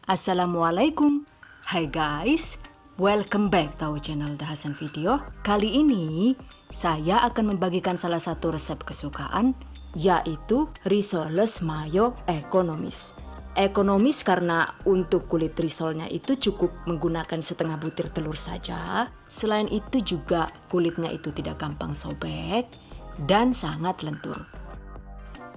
Assalamualaikum. Hai guys, welcome back to our channel The Hasan Video. Kali ini saya akan membagikan salah satu resep kesukaan, yaitu risoles mayo ekonomis. Ekonomis karena untuk kulit risolnya itu cukup menggunakan setengah butir telur saja. Selain itu juga kulitnya itu tidak gampang sobek dan sangat lentur.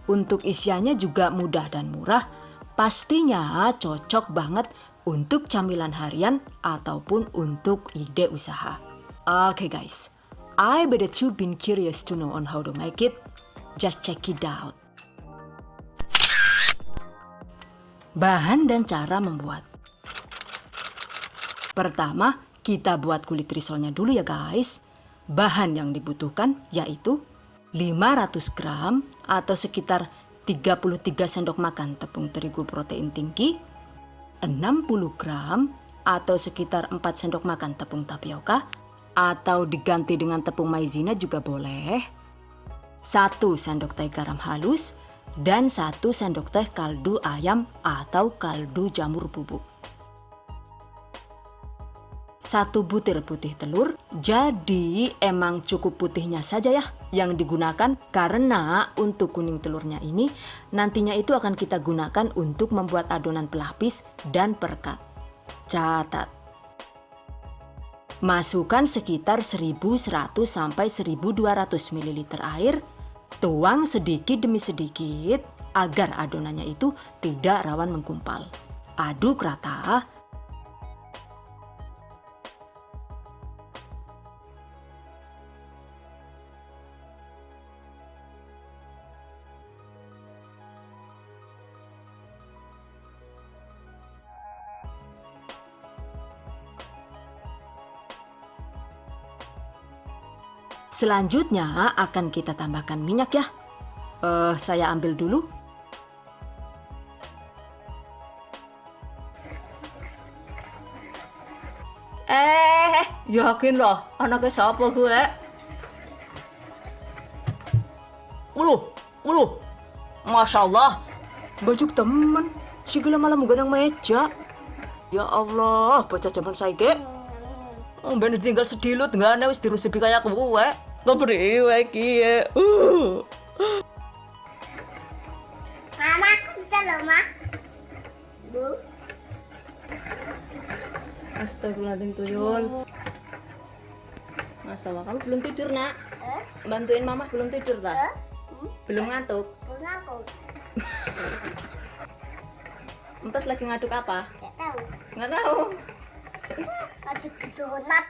Untuk isiannya juga mudah dan murah. Pastinya cocok banget untuk camilan harian ataupun untuk ide usaha. Okay guys, I bet that you've been curious to know on how to make it. Just check it out. Bahan dan cara membuat. Pertama, kita buat kulit risolnya dulu ya guys. Bahan yang dibutuhkan yaitu 500 gram atau sekitar 33 sendok makan tepung terigu protein tinggi, 60 gram atau sekitar 4 sendok makan tepung tapioka atau diganti dengan tepung maizena juga boleh, 1 sendok teh garam halus, dan 1 sendok teh kaldu ayam atau kaldu jamur bubuk. 1 butir putih telur, jadi emang cukup putihnya saja ya yang digunakan karena untuk kuning telurnya ini nantinya itu akan kita gunakan untuk membuat adonan pelapis dan perekat. Catat. Masukkan sekitar 1100 sampai 1200 ml air, tuang sedikit demi sedikit agar adonannya itu tidak rawan menggumpal. Aduk rata. Selanjutnya akan kita tambahkan minyak ya. Saya ambil dulu. Yakin loh, anaknya siapa gue? Masya Allah, bajuk temen, si gila malah menggadang meja. Ya Allah, bocah zaman saiki. Ben tinggal sedilut nggak wis dirusupi kayak gue. Kepriwe iki ya. Mama, bisa loh, Ma. Bu. Astagfirullahaladzim tuyul. Masalah kamu belum tidur nak? Bantuin mama belum tidur tak? Belum ngantuk? Belum ngantuk. Entas lagi ngaduk apa? Nggak tahu. Nggak tahu. Aduk donat.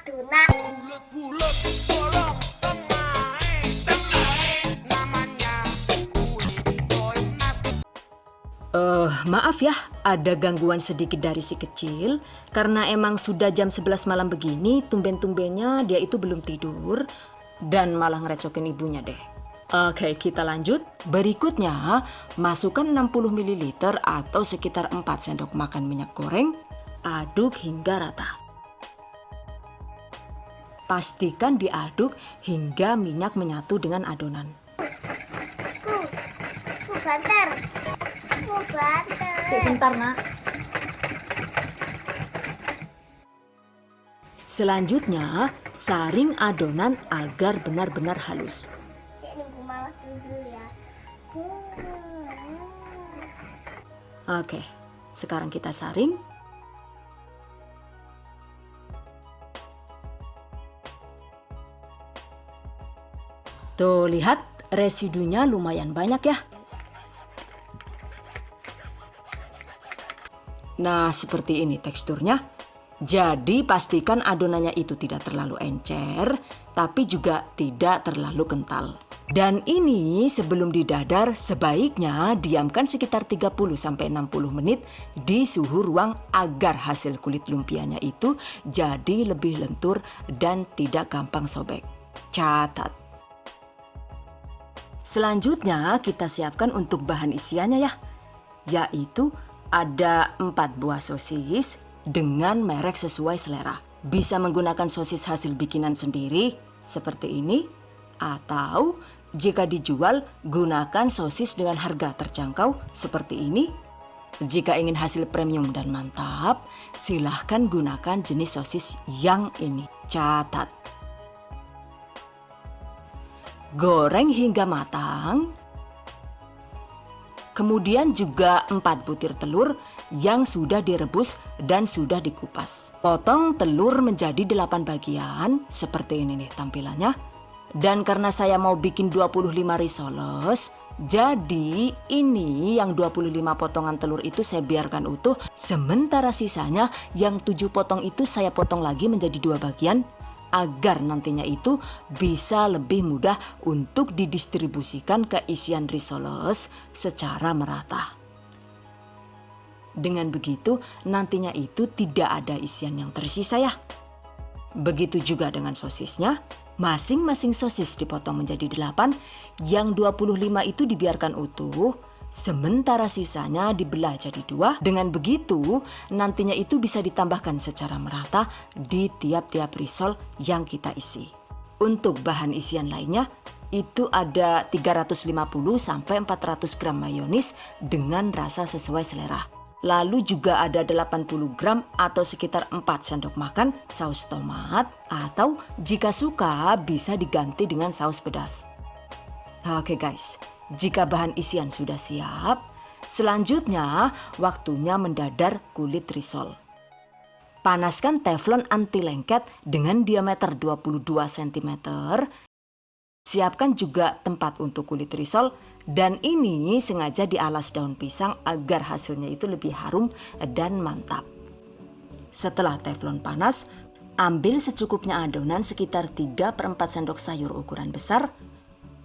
Maaf ya, ada gangguan sedikit dari si kecil. Karena emang sudah jam 11 malam begini, tumben-tumbennya dia itu belum tidur. Dan malah ngerecokin ibunya deh. Oke, kita lanjut. Berikutnya, masukkan 60 ml atau sekitar 4 sendok makan minyak goreng. Aduk hingga rata. Pastikan diaduk hingga minyak menyatu dengan adonan. Banter. Sebentar nak. Selanjutnya, saring adonan agar benar-benar halus. Ini gue malas dulu ya. Oke, sekarang kita saring. Tuh, lihat residunya lumayan banyak ya. Nah, seperti ini teksturnya. Jadi pastikan adonannya itu tidak terlalu encer, tapi juga tidak terlalu kental. Dan ini sebelum didadar sebaiknya diamkan sekitar 30-60 menit di suhu ruang agar hasil kulit lumpianya itu jadi lebih lentur dan tidak gampang sobek. Catat. Selanjutnya kita siapkan untuk bahan isiannya ya, yaitu ada 4 buah sosis dengan merek sesuai selera. Bisa menggunakan sosis hasil bikinan sendiri seperti ini, atau jika dijual gunakan sosis dengan harga terjangkau seperti ini. Jika ingin hasil premium dan mantap, silahkan gunakan jenis sosis yang ini. Catat. Goreng hingga matang. Kemudian juga 4 butir telur yang sudah direbus dan sudah dikupas. Potong telur menjadi 8 bagian, seperti ini nih tampilannya. Dan karena saya mau bikin 25 risoles, jadi ini yang 25 potongan telur itu saya biarkan utuh, sementara sisanya yang 7 potong itu saya potong lagi menjadi 2 bagian, agar nantinya itu bisa lebih mudah untuk didistribusikan ke isian risoles secara merata. Dengan begitu nantinya itu tidak ada isian yang tersisa ya. Begitu juga dengan sosisnya, masing-masing sosis dipotong menjadi 8, yang 25 itu dibiarkan utuh, sementara sisanya dibelah jadi 2. Dengan begitu, nantinya itu bisa ditambahkan secara merata di tiap-tiap risol yang kita isi. Untuk bahan isian lainnya, itu ada 350 sampai 400 gram mayonis dengan rasa sesuai selera. Lalu juga ada 80 gram atau sekitar 4 sendok makan saus tomat, atau jika suka bisa diganti dengan saus pedas. Oke guys, jika bahan isian sudah siap, selanjutnya waktunya mendadar kulit risol. Panaskan teflon anti lengket dengan diameter 22 cm. Siapkan juga tempat untuk kulit risol, dan ini sengaja dialas daun pisang agar hasilnya itu lebih harum dan mantap. Setelah teflon panas, ambil secukupnya adonan sekitar 3/4 sendok sayur ukuran besar.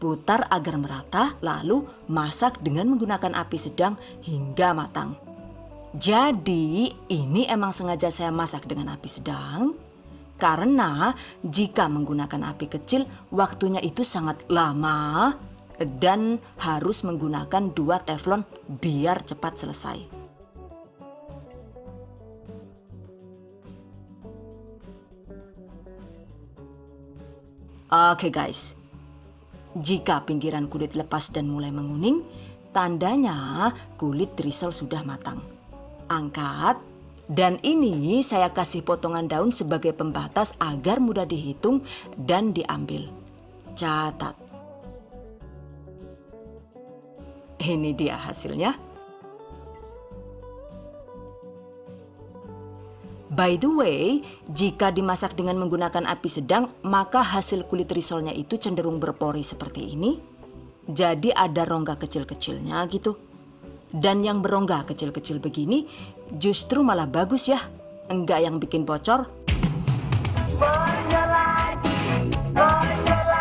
Putar agar merata, lalu masak dengan menggunakan api sedang hingga matang. Jadi ini emang sengaja saya masak dengan api sedang, karena jika menggunakan api kecil waktunya itu sangat lama dan harus menggunakan 2 teflon biar cepat selesai. Oke guys, jika pinggiran kulit lepas dan mulai menguning, tandanya kulit risol sudah matang. Angkat, dan ini saya kasih potongan daun sebagai pembatas agar mudah dihitung dan diambil. Catat. Ini dia hasilnya. By the way, jika dimasak dengan menggunakan api sedang, maka hasil kulit risolnya itu cenderung berpori seperti ini. Jadi ada rongga kecil-kecilnya gitu. Dan yang berongga kecil-kecil begini justru malah bagus ya, enggak yang bikin bocor. Bocor lagi, hujan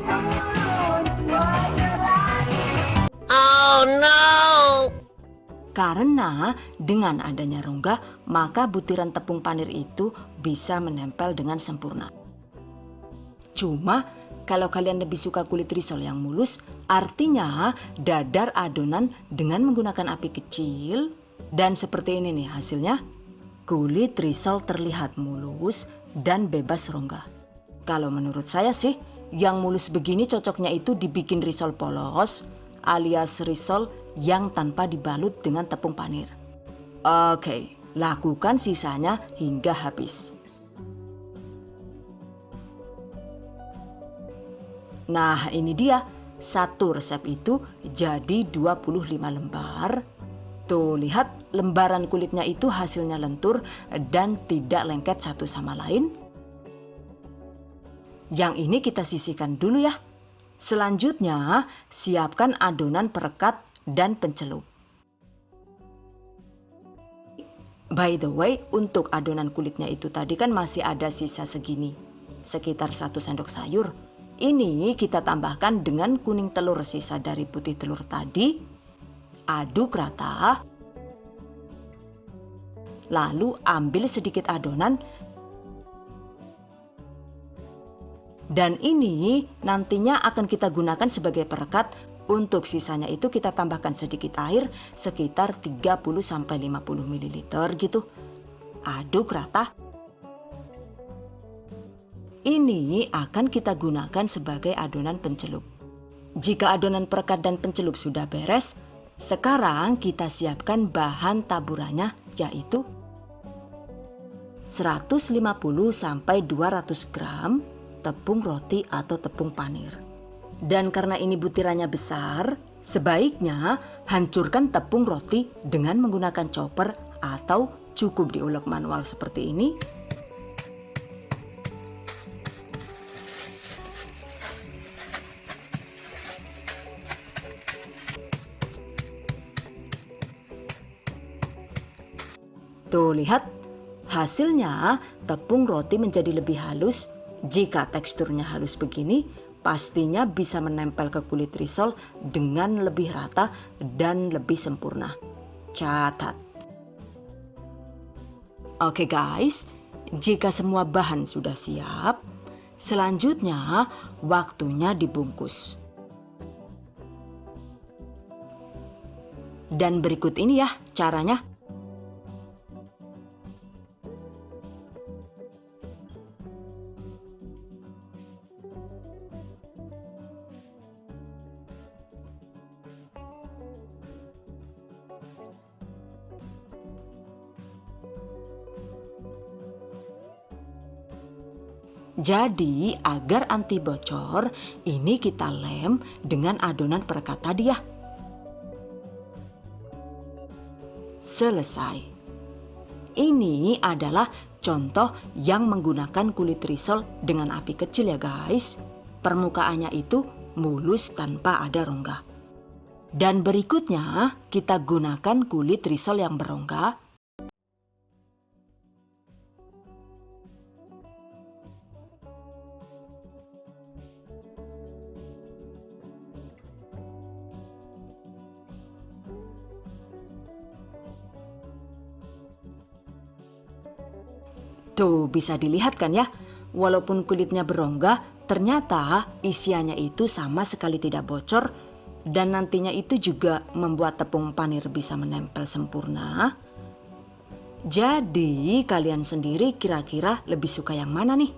turun, bocor lagi. Oh no! Karena dengan adanya rongga, maka butiran tepung panir itu bisa menempel dengan sempurna. Cuma kalau kalian lebih suka kulit risol yang mulus, artinya dadar adonan dengan menggunakan api kecil. Dan seperti ini nih hasilnya. Kulit risol terlihat mulus dan bebas rongga. Kalau menurut saya sih, yang mulus begini cocoknya itu dibikin risol polos, alias risol yang tanpa dibalut dengan tepung panir. Oke, lakukan sisanya hingga habis. Nah ini dia, satu resep itu jadi 25 lembar. Tuh lihat, lembaran kulitnya itu hasilnya lentur dan tidak lengket satu sama lain. Yang ini kita sisihkan dulu ya. Selanjutnya, siapkan adonan perekat dan pencelup. By the way, untuk adonan kulitnya itu tadi kan masih ada sisa segini, sekitar 1 sendok sayur. Ini kita tambahkan dengan kuning telur sisa dari putih telur tadi. Aduk rata. Lalu ambil sedikit adonan. Dan ini nantinya akan kita gunakan sebagai perekat. Untuk sisanya itu kita tambahkan sedikit air sekitar 30-50 ml gitu. Aduk rata. Ini akan kita gunakan sebagai adonan pencelup. Jika adonan perekat dan pencelup sudah beres, Sekarang kita siapkan bahan taburannya, yaitu 150 sampai 200 gram tepung roti atau tepung panir. Dan karena ini butirannya besar, sebaiknya hancurkan tepung roti dengan menggunakan chopper atau cukup diulek manual seperti ini. Tuh lihat, hasilnya tepung roti menjadi lebih halus. Jika teksturnya halus begini, pastinya bisa menempel ke kulit risol dengan lebih rata dan lebih sempurna. Catat. Oke guys, jika semua bahan sudah siap, selanjutnya waktunya dibungkus. Dan berikut ini ya caranya. Jadi agar anti bocor, ini kita lem dengan adonan perekat tadi ya. Selesai. Ini adalah contoh yang menggunakan kulit risol dengan api kecil ya guys. Permukaannya itu mulus tanpa ada rongga. Dan berikutnya kita gunakan kulit risol yang berongga. Tuh bisa dilihat kan ya, walaupun kulitnya berongga, ternyata isiannya itu sama sekali tidak bocor. Dan nantinya itu juga membuat tepung panir bisa menempel sempurna. Jadi kalian sendiri kira-kira lebih suka yang mana nih?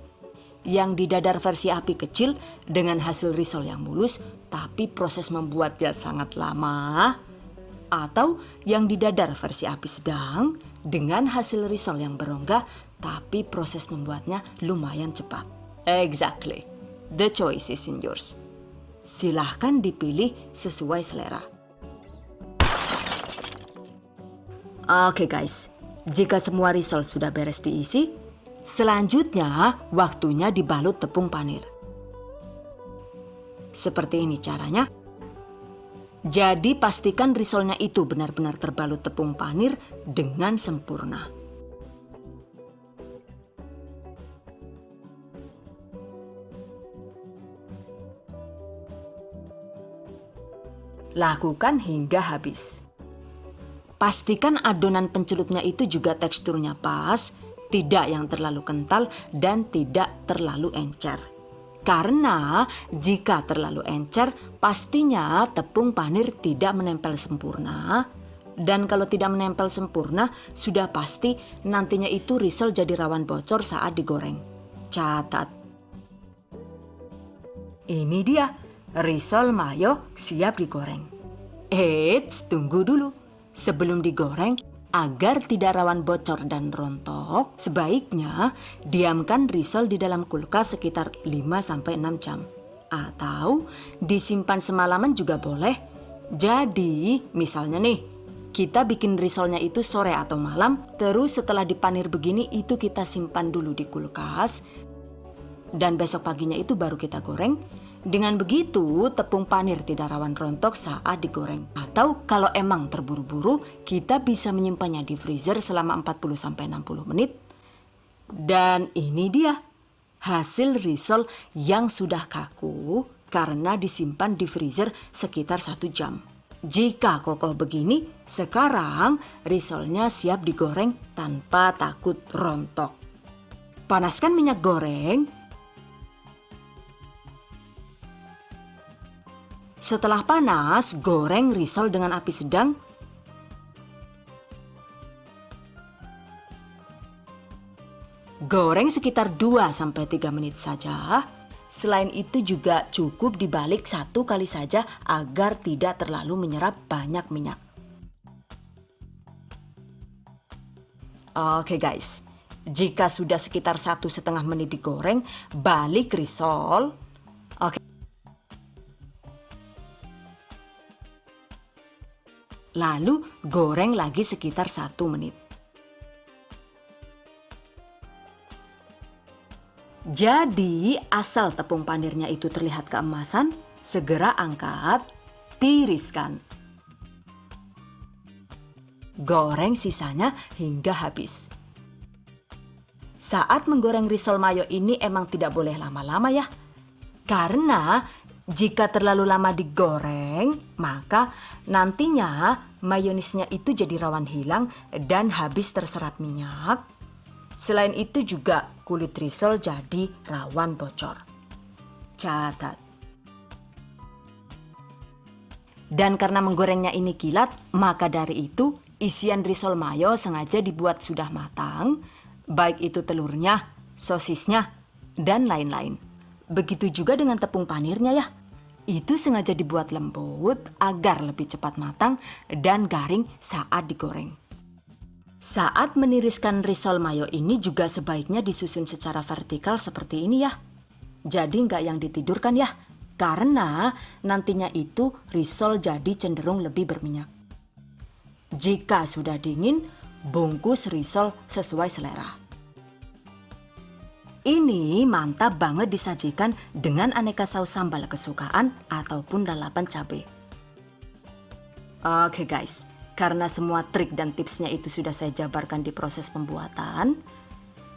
Yang di dadar versi api kecil dengan hasil risol yang mulus, tapi proses membuatnya sangat lama? Atau yang di dadar versi api sedang dengan hasil risol yang berongga, tapi proses membuatnya lumayan cepat? Exactly. The choice is in yours. Silahkan dipilih sesuai selera. Oke guys, jika semua risol sudah beres diisi, selanjutnya waktunya dibalut tepung panir. Seperti ini caranya. Jadi pastikan risolnya itu benar-benar terbalut tepung panir dengan sempurna. Lakukan hingga habis. Pastikan adonan pencelupnya itu juga teksturnya pas, tidak yang terlalu kental dan tidak terlalu encer. Karena jika terlalu encer, pastinya tepung panir tidak menempel sempurna. Dan kalau tidak menempel sempurna, sudah pasti nantinya itu risol jadi rawan bocor saat digoreng. Catat. Ini dia, risol mayo siap digoreng. Eits, tunggu dulu. Sebelum digoreng, agar tidak rawan bocor dan rontok, sebaiknya diamkan risol di dalam kulkas sekitar 5-6 jam. Atau disimpan semalaman juga boleh. Jadi, misalnya nih, kita bikin risolnya itu sore atau malam, terus setelah dipanir begini itu kita simpan dulu di kulkas. Dan besok paginya itu baru kita goreng. Dengan begitu, tepung panir tidak rawan rontok saat digoreng. Atau kalau emang terburu-buru, kita bisa menyimpannya di freezer selama 40-60 menit. Dan ini dia, hasil risol yang sudah kaku karena disimpan di freezer sekitar 1 jam. Jika kokoh begini, sekarang risolnya siap digoreng tanpa takut rontok. Panaskan minyak goreng. Setelah panas, goreng risol dengan api sedang. Goreng sekitar 2-3 menit saja. Selain itu juga cukup dibalik 1 kali saja agar tidak terlalu menyerap banyak minyak. Oke guys, jika sudah sekitar 1,5 menit digoreng, balik risol. Oke. Lalu goreng lagi sekitar 1 menit. Jadi asal tepung panirnya itu terlihat keemasan, segera angkat, tiriskan. Goreng sisanya hingga habis. Saat menggoreng risol mayo ini emang tidak boleh lama-lama ya. Karena jika terlalu lama digoreng, maka nantinya mayonisnya itu jadi rawan hilang dan habis terserap minyak. Selain itu juga kulit risol jadi rawan bocor. Catat. Dan karena menggorengnya ini kilat, maka dari itu isian risol mayo sengaja dibuat sudah matang, baik itu telurnya, sosisnya, dan lain-lain. Begitu juga dengan tepung panirnya ya. Itu sengaja dibuat lembut agar lebih cepat matang dan garing saat digoreng. Saat meniriskan risol mayo ini juga sebaiknya disusun secara vertikal seperti ini ya. Jadi nggak yang ditidurkan ya, karena nantinya itu risol jadi cenderung lebih berminyak. Jika sudah dingin, bungkus risol sesuai selera. Ini mantap banget disajikan dengan aneka saus sambal kesukaan ataupun lalapan cabai. Oke guys, karena semua trik dan tipsnya itu sudah saya jabarkan di proses pembuatan,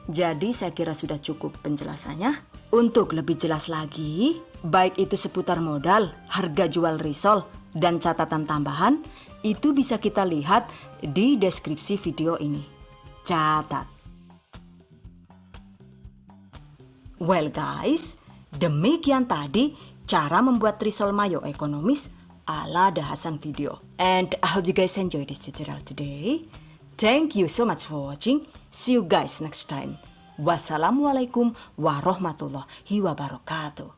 jadi saya kira sudah cukup penjelasannya. Untuk lebih jelas lagi, baik itu seputar modal, harga jual risol, dan catatan tambahan, itu bisa kita lihat di deskripsi video ini. Catat. Well guys, demikian tadi cara membuat risol mayo ekonomis ala The Hasan Video. And I hope you guys enjoy this tutorial today. Thank you so much for watching. See you guys next time. Wassalamualaikum warahmatullahi wabarakatuh.